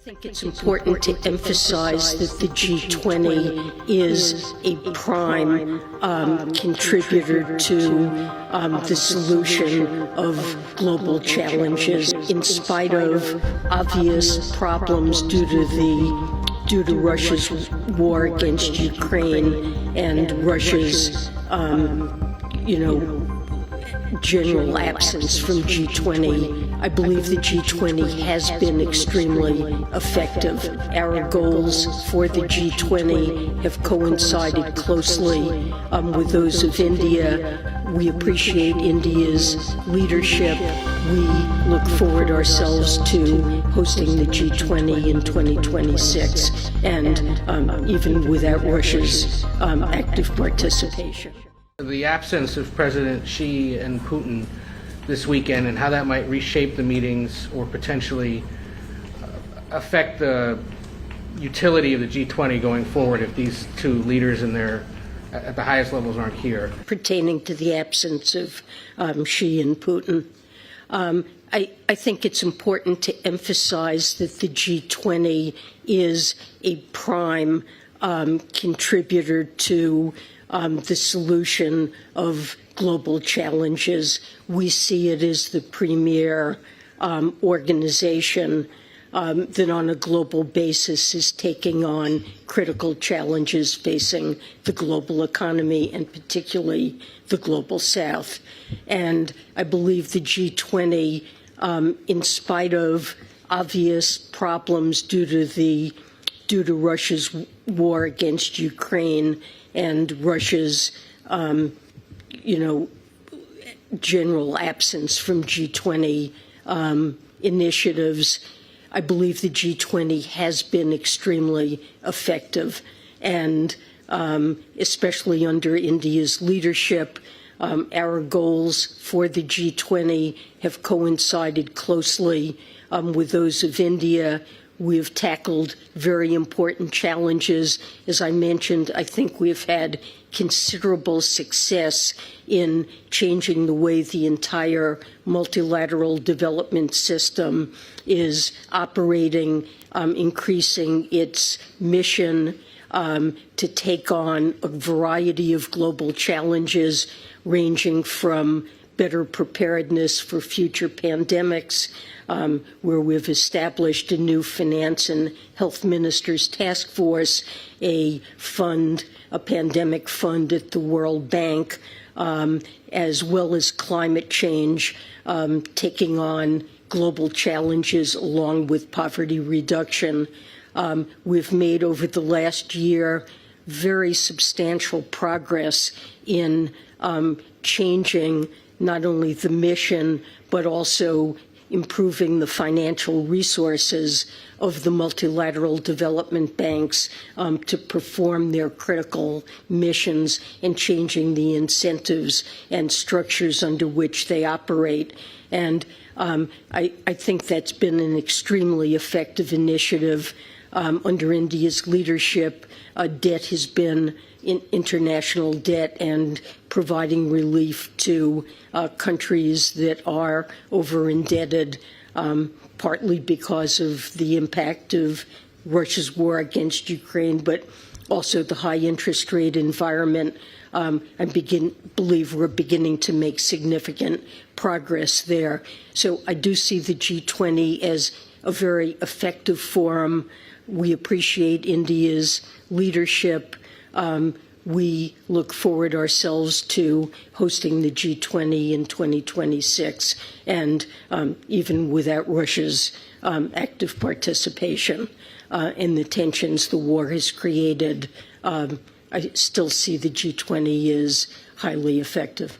think it's important to emphasize that the G20 is a prime contributor to the solution of global challenges, in spite of obvious problems due to Russia's war against Ukraine and Russia's, general absence from G20. I believe the G20 has been extremely effective. Our goals for the G20 have coincided closely with those of India. We appreciate India's leadership. We look forward ourselves to hosting the G20 in 2026, and even without Russia's active participation. The absence of President Xi and Putin this weekend and how that might reshape the meetings or potentially affect the utility of the G20 going forward if these two leaders at the highest levels aren't here. Pertaining to the absence of Xi and Putin, I think it's important to emphasize that the G20 is a prime contributor to the solution of global challenges. We see it as the premier organization that on a global basis is taking on critical challenges facing the global economy and particularly the global south. And I believe the G20, in spite of obvious problems due to Russia's war against Ukraine and Russia's, general absence from G20 initiatives, I believe the G20 has been extremely effective, and especially under India's leadership, our goals for the G20 have coincided closely with those of India. We've tackled very important challenges. As I mentioned, I think we've had considerable success in changing the way the entire multilateral development system is operating, increasing its mission to take on a variety of global challenges, ranging from better preparedness for future pandemics, where we've established a new finance and health ministers task force, a pandemic fund at the World Bank, as well as climate change, taking on global challenges along with poverty reduction. We've made over the last year very substantial progress in changing not only the mission, but also improving the financial resources of the multilateral development banks to perform their critical missions and changing the incentives and structures under which they operate. And I think that's been an extremely effective initiative. Under India's leadership, debt has been international debt and providing relief to countries that are over-indebted, partly because of the impact of Russia's war against Ukraine, but also the high interest rate environment. I believe we're beginning to make significant progress there. So I do see the G20 as a very effective forum. We appreciate India's leadership. We look forward ourselves to hosting the G20 in 2026, and even without Russia's active participation in the tensions the war has created, I still see the G20 as highly effective.